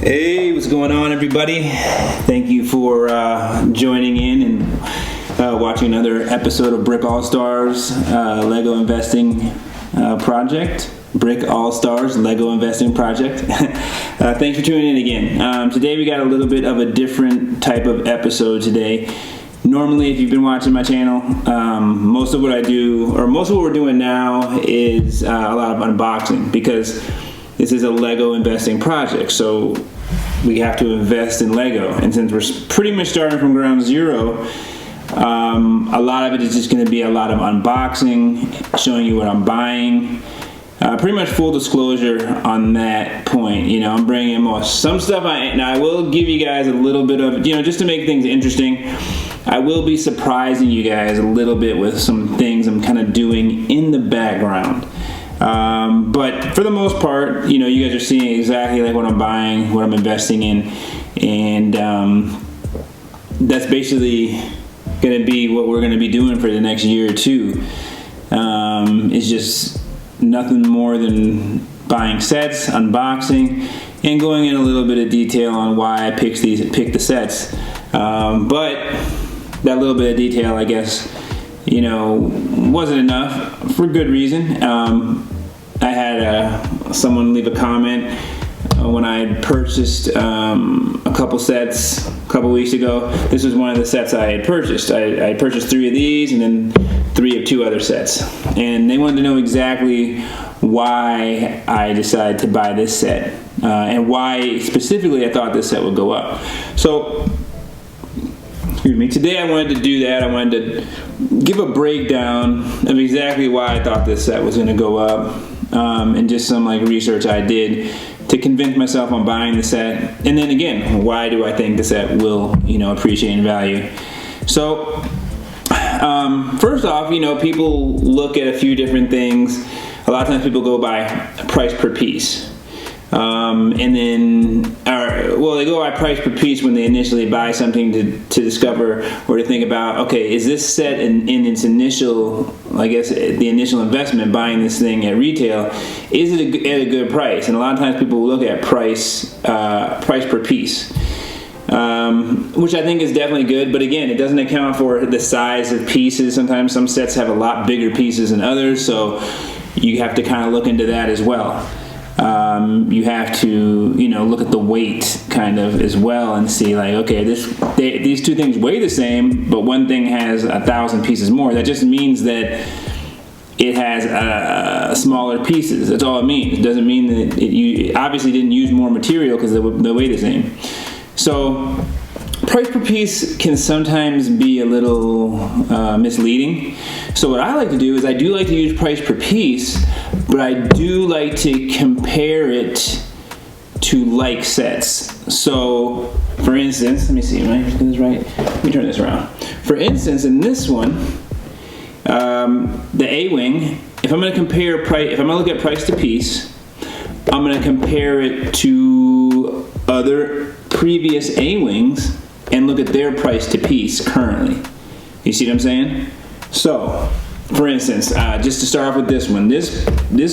Hey, what's going on, everybody? Thank you for joining in and watching another episode of Brick All-Stars Lego Investing Project. Brick All-Stars Lego Investing Project. Thanks for tuning in again. Today we got a little bit of a different type of episode today. Normally, if you've been watching my channel, most of what I do, or most of what we're doing now is a lot of unboxing, because this is a Lego investing project. So we have to invest in Lego. And since we're pretty much starting from ground zero, a lot of it is just going to be a lot of unboxing, showing you what I'm buying. Pretty much full disclosure on that point. You know, I'm bringing in some stuff. Now I will give you guys a little bit of, just to make things interesting, I will be surprising you guys a little bit with some things I'm kind of doing in the background. But for the most part, you guys are seeing exactly like what I'm buying, what I'm investing in, and that's basically going to be what we're going to be doing for the next year or two. It's just nothing more than buying sets, unboxing, and going in a little bit of detail on why I picked the sets. But that little bit of detail, I guess, wasn't enough, for good reason. I had someone leave a comment when I purchased a couple sets a couple weeks ago. This was one of the sets I had purchased. I purchased 3 of these and then 3 of 2 other sets. And they wanted to know exactly why I decided to buy this set and why specifically I thought this set would go up. So, today I wanted to do that. I wanted to give a breakdown of exactly why I thought this set was going to go up, and just some research I did to convince myself on buying the set. And then again, why do I think the set will, appreciate in value? So, first off, people look at a few different things. A lot of times people go by price per piece. And then, they go by price per piece when they initially buy something to discover or to think about, okay, is this set in its initial, the initial investment, buying this thing at retail, is it at a good price? And a lot of times people look at price per piece, which I think is definitely good, but again, it doesn't account for the size of pieces. Sometimes some sets have a lot bigger pieces than others, so you have to kind of look into that as well. You have to, look at the weight kind of as well and see okay, these two things weigh the same, but one thing has 1,000 pieces more. That just means that it has smaller pieces. That's all it means. It doesn't mean that you obviously didn't use more material because they weigh the same. So price per piece can sometimes be a little misleading. So what I like to do is I do like to use price per piece, but I do like to compare it to like sets. So for instance, let me see, am I getting this right? Let me turn this around. For instance, in this one, the A-Wing, if I'm going to compare price, if I'm going to look at price to piece, I'm going to compare it to other previous A-Wings and look at their price to piece currently. You see what I'm saying? So, for instance, just to start off with this one, this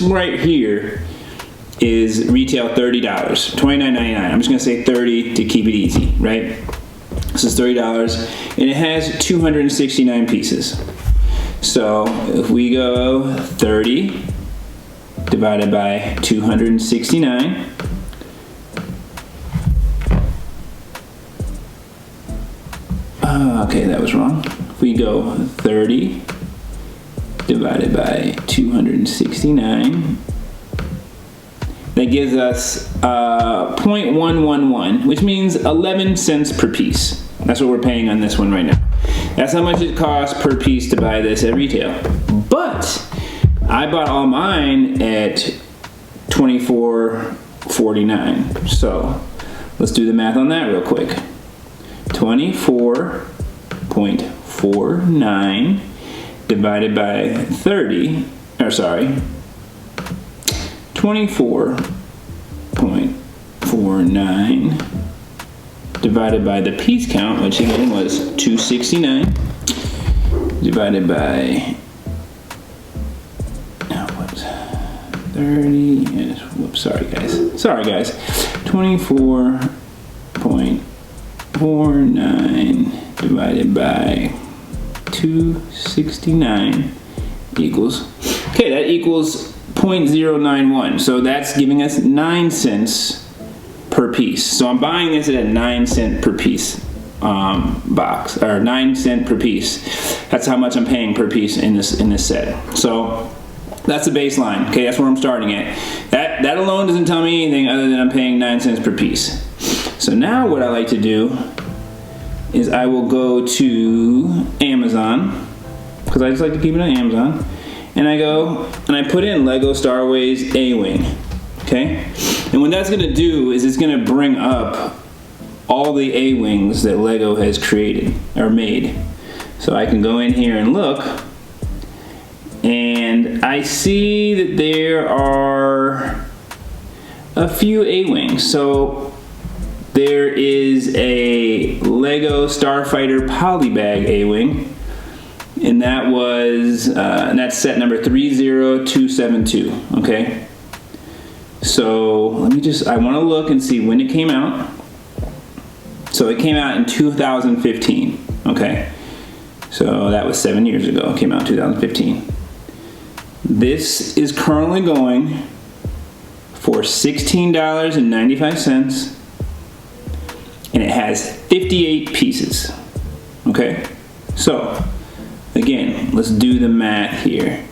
right here is retail $30, $29.99. I'm just going to say $30 to keep it easy, right? This is $30, and it has 269 pieces. So, if we go 30 divided by 269, okay, that was wrong. If we go 30 divided by 269, that gives us 0.111, which means 11 cents per piece. That's what we're paying on this one right now. That's how much it costs per piece to buy this at retail. But I bought all mine at $24.49. So let's do the math on that real quick. 24.49 divided by 30, 24.49 divided by the piece count, which again was 269, divided by 30, whoops, sorry guys, 24.49 divided by 269 equals, okay, that equals 0.091. So that's giving us 9 cents per piece. So I'm buying this at a 9 cent per piece box, or 9 cent per piece. That's how much I'm paying per piece in this set. So that's the baseline. Okay, that's where I'm starting at. That alone doesn't tell me anything other than I'm paying 9 cents per piece. So now what I like to do is I will go to Amazon, because I just like to keep it on Amazon, and I go and I put in Lego Star Wars A-Wing. Okay, and what that's going to do is it's going to bring up all the A-Wings that Lego has created or made. So I can go in here and look, and I see that there are a few A-Wings. So there is a Lego Starfighter Polybag A-Wing, and that was and that's set number 30272. Okay, so let me just, I want to look and see when it came out. So it came out in 2015. Okay, so that was 7 years ago. It came out in 2015. This is currently going for $16.95, and it has 58 pieces. Okay, so again, let's do the math here.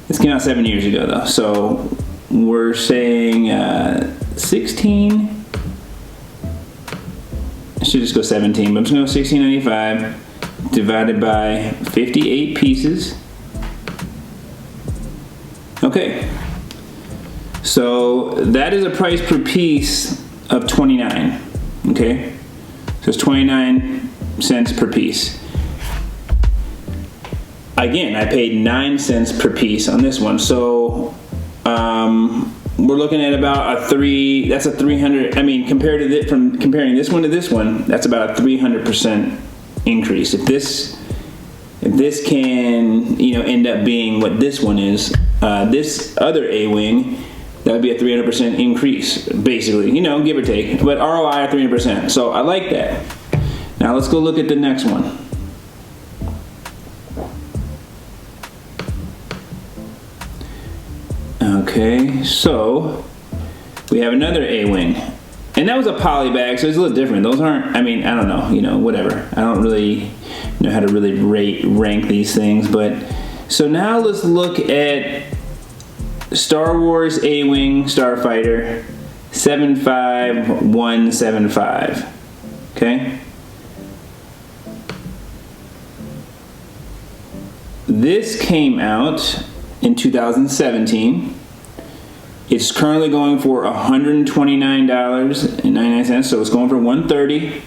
This came out 7 years ago though, so we're saying 16. I should just go 17, but I'm just going to go $16.95 divided by 58 pieces. Okay, so that is a price per piece of 29. Okay, so it's 29 cents per piece. Again, I paid 9 cents per piece on this one, so we're looking at about a 300. I mean, comparing this one to this one, that's about a 300% increase. If this can, end up being what this one is, this other A-Wing, that would be a 300% increase, basically, give or take, but ROI at 300%. So I like that. Now let's go look at the next one. Okay, so we have another A-Wing, and that was a poly bag, so it's a little different. Those aren't, I don't know, whatever. I don't really know how to really rank these things, but so now let's look at Star Wars A-Wing Starfighter 75175. Okay, this came out in 2017. It's currently going for $129.99, so it's going for $130,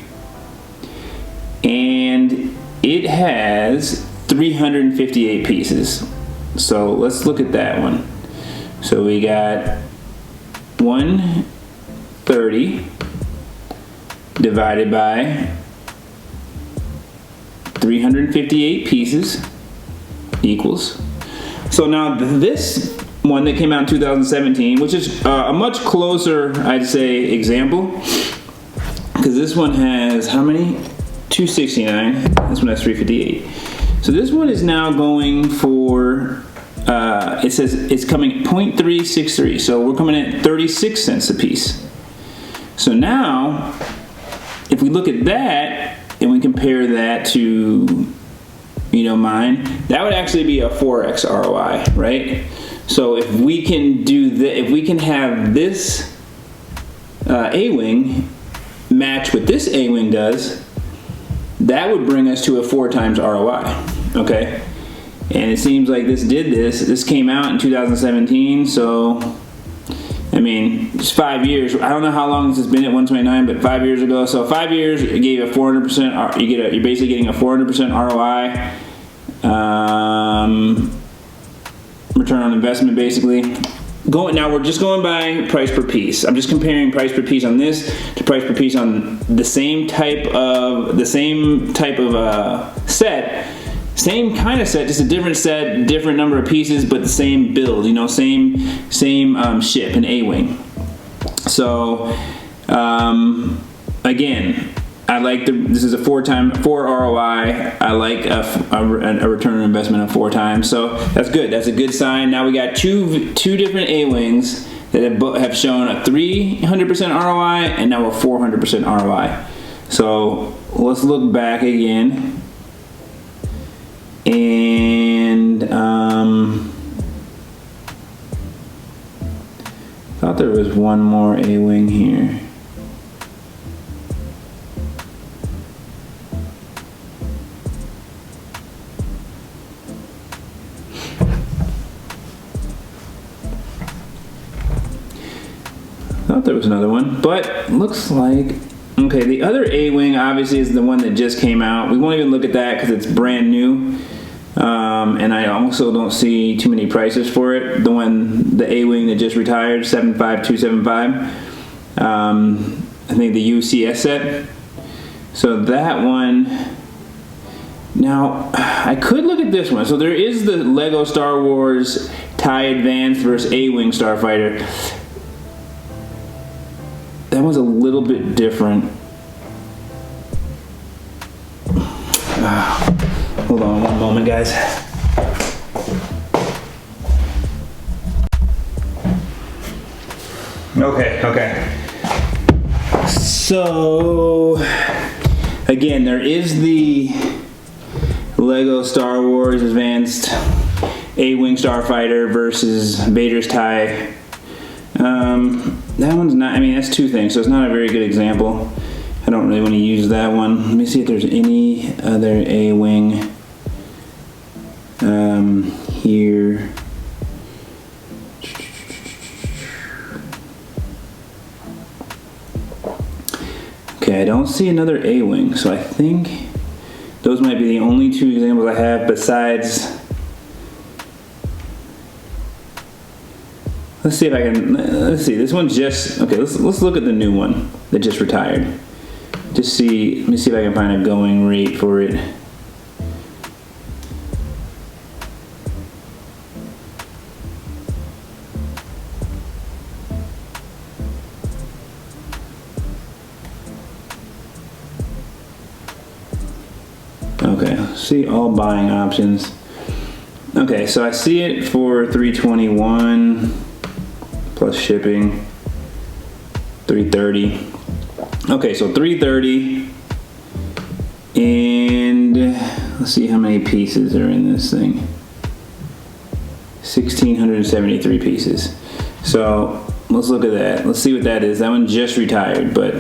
and it has 358 pieces. So let's look at that one. So we got 130 divided by 358 pieces equals. So now this one that came out in 2017, which is a much closer, I'd say, example, because this one has how many? 269. This one has 358. So this one is now going for, it says it's coming 0.363. So we're coming at 36 cents a piece. So now, if we look at that and we compare that to, mine, that would actually be a 4x ROI, right? So if we can if we can have this A-Wing match what this A-Wing does, that would bring us to a 4 times ROI, okay? And it seems like this came out in 2017, so, it's 5 years. I don't know how long this has been at 129, but 5 years ago. So 5 years, it gave a 400%, you're basically getting a 400% ROI. Return on investment, basically. Now we're just going by price per piece. I'm just comparing price per piece on this to price per piece on the same type of set, same kind of set, just a different set, different number of pieces, but the same build. Same ship, an A-Wing. So again, I like this is a 4 ROI. I like a return on investment of 4 times. So that's good. That's a good sign. Now we got two different A-wings that have shown a 300% ROI and now a 400% ROI. So let's look back again. And thought there was one more A-wing here. Thought there was another one, but looks like, okay, the other A-wing obviously is the one that just came out. We won't even look at that because it's brand new. And I also don't see too many prices for it. The A-wing that just retired, 75275. I think the UCS set. So that one. Now, I could look at this one. So there is the Lego Star Wars TIE Advanced versus A-wing Starfighter. That one's a little bit different. Hold on one moment, guys. Okay. So, again, there is the Lego Star Wars Advanced A-Wing Starfighter versus Vader's TIE. That one's not, I mean, that's 2 things, so it's not a very good example. I don't really want to use that one. Let me see if there's any other A-Wing here. Okay, I don't see another A-Wing, so I think those might be the only 2 examples I have besides. Let's see if I can, let's see, this one's just, okay, let's look at the new one that just retired. Let me see if I can find a going rate for it. Okay, see all buying options. Okay, so I see it for $321 plus shipping, $330. Okay, so $330, and let's see how many pieces are in this thing. 1,673 pieces. So let's look at that. Let's see what that is. That one just retired, but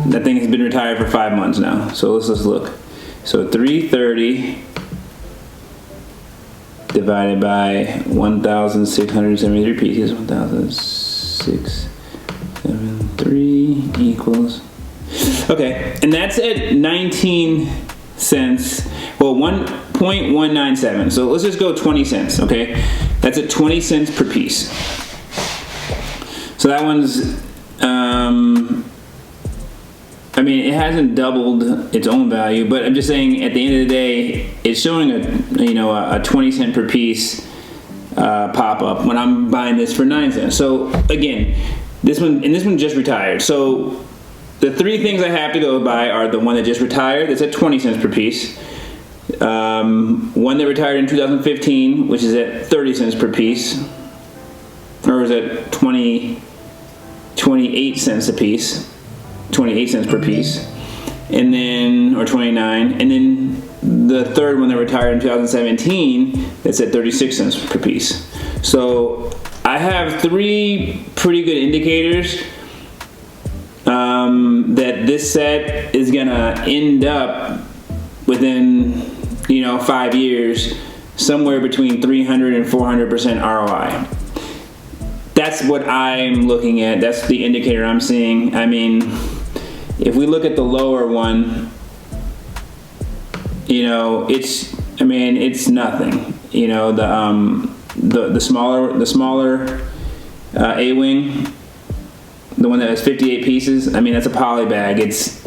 that thing has been retired for 5 months now. So let's just look. So 330 divided by 1,673 pieces. 1,673 equals. Okay, and that's at 19 cents. Well, 1.197. So let's just go 20 cents. Okay, that's at 20 cents per piece. So that one's. I mean, it hasn't doubled its own value, but I'm just saying, at the end of the day, it's showing a 20 cent per piece pop up when I'm buying this for 9 cents. So again, this one just retired. So the 3 things I have to go by are the one that just retired, that's at 20 cents per piece. One that retired in 2015, which is at 30 cents per piece, or is it 28 cents a piece? 28 cents per piece, and then, or 29, and then the third one that retired in 2017, that's at 36 cents per piece. So I have 3 pretty good indicators that this set is gonna end up within 5 years somewhere between 300 and 400% ROI. That's what I'm looking at. That's the indicator I'm seeing. I mean, if we look at the lower one, it's nothing. The smaller A-wing, the one that has 58 pieces. I mean, that's a poly bag. It's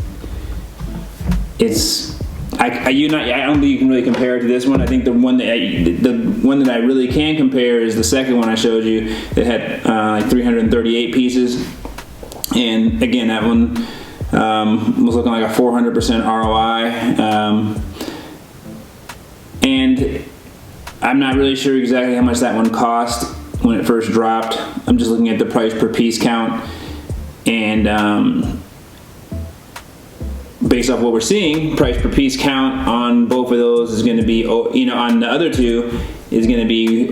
I don't think you can really compare it to this one. I think the one that I really can compare is the second one I showed you that had like 338 pieces, and again that one was looking like a 400% ROI, and I'm not really sure exactly how much that one cost when it first dropped. I'm just looking at the price per piece count, and based off what we're seeing, price per piece count on both of those is going to be, on the other two is going to be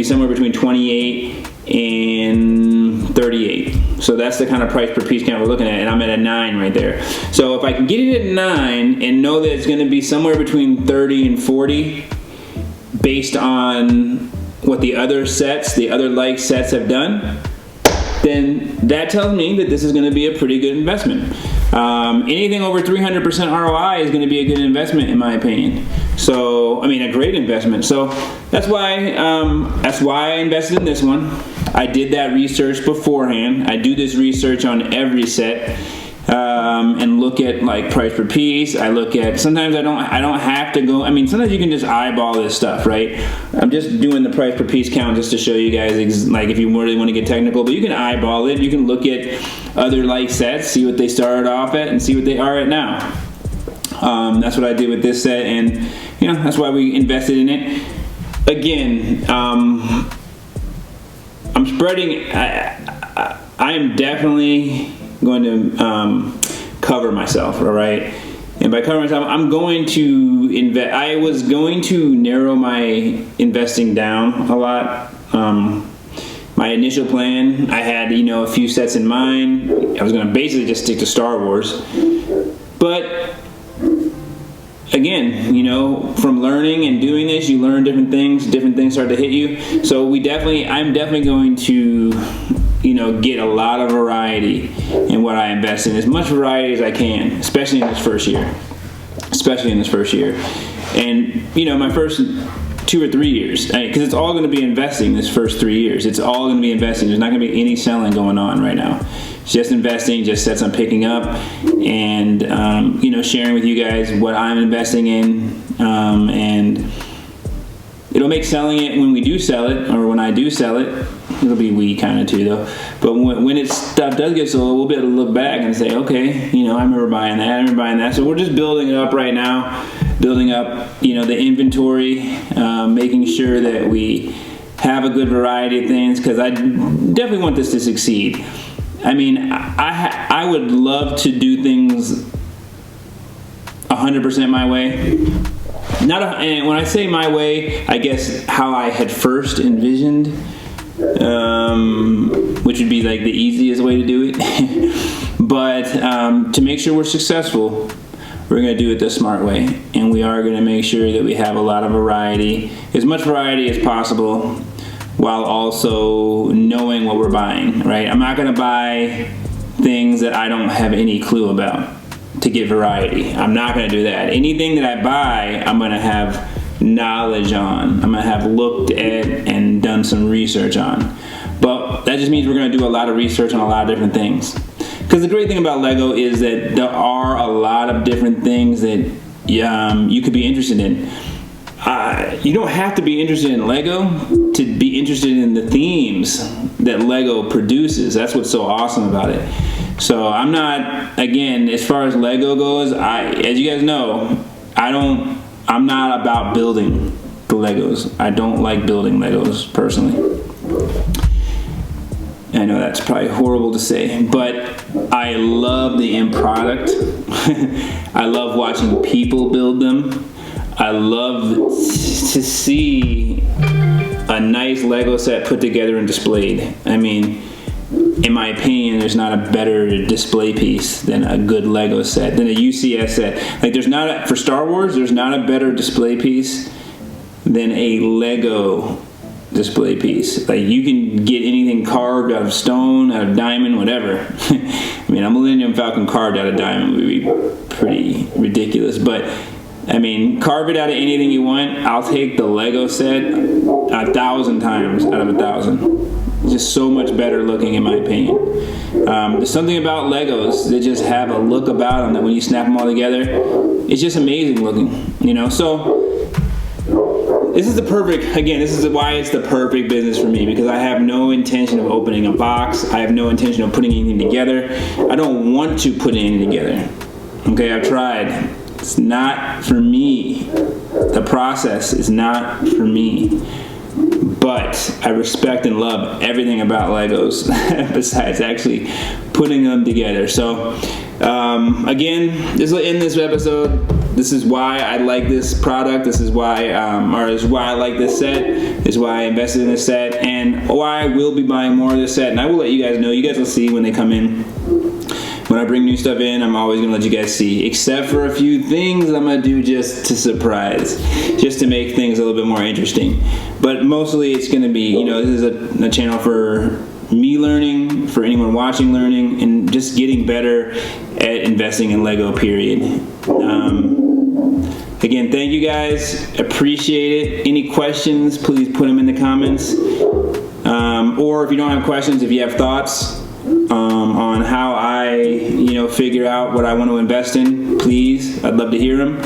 somewhere between 28 and 38. So that's the kind of price per piece count we're looking at, and I'm at a 9 right there. So if I can get it at 9 and know that it's going to be somewhere between 30 and 40 based on what the other like sets have done, then that tells me that this is going to be a pretty good investment. Anything over 300% ROI is going to be a good investment in my opinion. So, I mean, a great investment. So that's why I invested in this one. I did that research beforehand. I do this research on every set, and look at like price per piece. I look at, sometimes I don't have to go, I mean, sometimes you can just eyeball this stuff, right? I'm just doing the price per piece count just to show you guys, like, if you really want to get technical, but you can eyeball it. You can look at other like sets, see what they started off at, and see what they are at now. That's what I did with this set, and that's why we invested in it. Again, I'm spreading. I am definitely going to cover myself, all right? And by covering myself, I'm going to invest. I was going to narrow my investing down a lot. My initial plan, I had a few sets in mind. I was going to basically just stick to Star Wars, but again, from learning and doing this, you learn different things start to hit you. So I'm definitely going to, get a lot of variety in what I invest in, as much variety as I can, especially in this first year. And, my first 2 or 3 years, because it's all going to be investing this first 3 years. It's all going to be investing. There's not going to be any selling going on right now. It's just investing, just sets I'm picking up, and sharing with you guys what I'm investing in, and it'll make selling it when we do sell it, or when I do sell it. It'll be we kind of too though. But when stuff does get sold, we'll be able to look back and say, okay, I remember buying that. So we're just building it up right now, building up, the inventory, making sure that we have a good variety of things, because I definitely want this to succeed. I mean, I would love to do things 100% my way. And when I say my way, I guess how I had first envisioned, which would be like the easiest way to do it. But to make sure we're successful, we're going to do it the smart way, and we are going to make sure that we have a lot of variety, as much variety as possible, while also knowing what we're buying, right? I'm not going to buy things that I don't have any clue about to get variety. I'm not going to do that. Anything that I buy, I'm going to have knowledge on. I'm going to have looked at and done some research on. But that just means we're going to do a lot of research on a lot of different things. Because the great thing about Lego is that there are a lot of different things that you could be interested in. You don't have to be interested in Lego to be interested in the themes that Lego produces. That's what's so awesome about it. So I'm not, again, as far as Lego goes, as you guys know, I'm not about building the Legos. I don't like building Legos personally. I know that's probably horrible to say, but I love the end product. I love watching people build them. I love to see a nice Lego set put together and displayed. I mean, in my opinion, there's not a better display piece than a good Lego set, than a UCS set. Like, for Star Wars, there's not a better display piece than a Lego display piece. Like, you can get anything carved out of stone, out of diamond, whatever. I mean, a Millennium Falcon carved out of diamond would be pretty ridiculous, but I mean, carve it out of anything you want. I'll take the Lego set 1,000 times out of 1,000. It's just so much better looking, in my opinion. There's something about Legos that just have a look about them that when you snap them all together, it's just amazing looking, you know. So this is why it's the perfect business for me, because I have no intention of opening a box. I have no intention of putting anything together. I don't want to put anything together. Okay, I've tried. It's not for me. The process is not for me. But I respect and love everything about Legos besides actually putting them together. So again, this will end this episode. This is why I like this product. This is why, this is why I like this set. This is why I invested in this set, and why I will be buying more of this set. And I will let you guys know. You guys will see when they come in. When I bring new stuff in, I'm always going to let you guys see, except for a few things I'm going to do just to surprise, just to make things a little bit more interesting. But mostly it's going to be, you know, this is a channel for me learning, for anyone watching learning, and just getting better at investing in Lego, period. Again, thank you guys. Appreciate it. Any questions, please put them in the comments. Or if you don't have questions, if you have thoughts on how I, you know, figure out what I want to invest in, please, I'd love to hear them.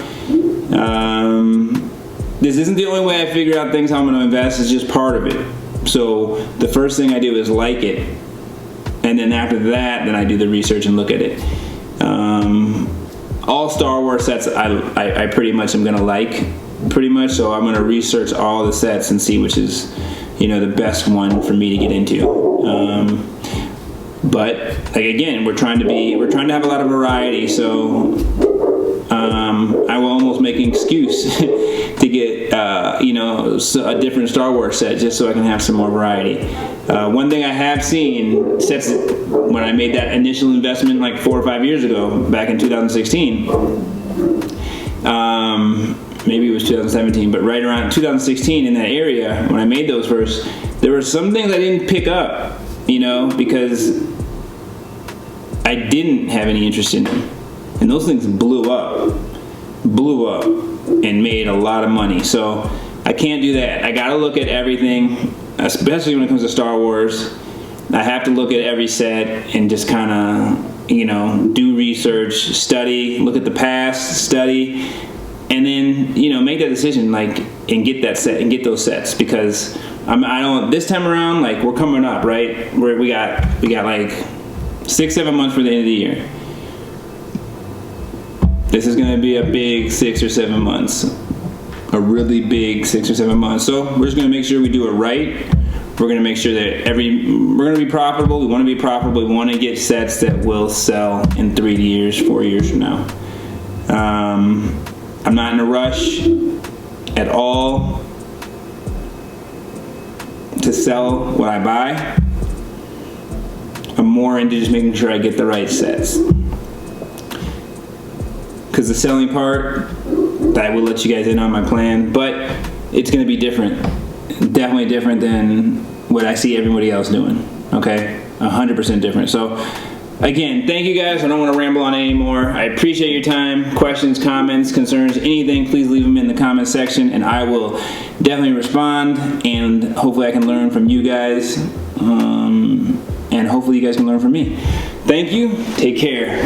This isn't the only way I figure out things how I'm going to invest. It's just part of it. So the first thing I do is like it, and then after that, then I do the research and look at it. All Star Wars sets I pretty much am going to like, pretty much. So I'm going to research all the sets and see which is, you know, the best one for me to get into. But like, again, we're trying to have a lot of variety. So I will almost make an excuse to get you know, a different Star Wars set just so I can have some more variety. One thing I have seen sets when I made that initial investment like 4 or 5 years ago, back in 2016. Maybe it was 2017, but right around 2016 in that area when I made those first, there were some things I didn't pick up, you know, because I didn't have any interest in them. And those things blew up and made a lot of money. So I can't do that. I gotta look at everything, especially when it comes to Star Wars. I have to look at every set and just kind of, you know, do research, study, look at the past, study, and then, you know, make that decision, like, and get that set and get those sets, because I don't, this time around, like, we're coming up, right? We got like 6-7 months for the end of the year. This is going to be a big 6 or 7 months, a really big 6 or 7 months. So we're just going to make sure we do it right. We're going to make sure that we're going to be profitable. We want to be profitable. We want to get sets that will sell in 3 years, 4 years from now. I'm not in a rush at all to sell what I buy. I'm more into just making sure I get the right sets. Because the selling part, I will let you guys in on my plan, but it's going to be different. Definitely different than what I see everybody else doing. Okay? 100% different. So, again, thank you guys. I don't want to ramble on anymore. I appreciate your time. Questions, comments, concerns, anything, please leave them in the comment section, and I will definitely respond, and hopefully I can learn from you guys, and hopefully you guys can learn from me. Thank you. Take care.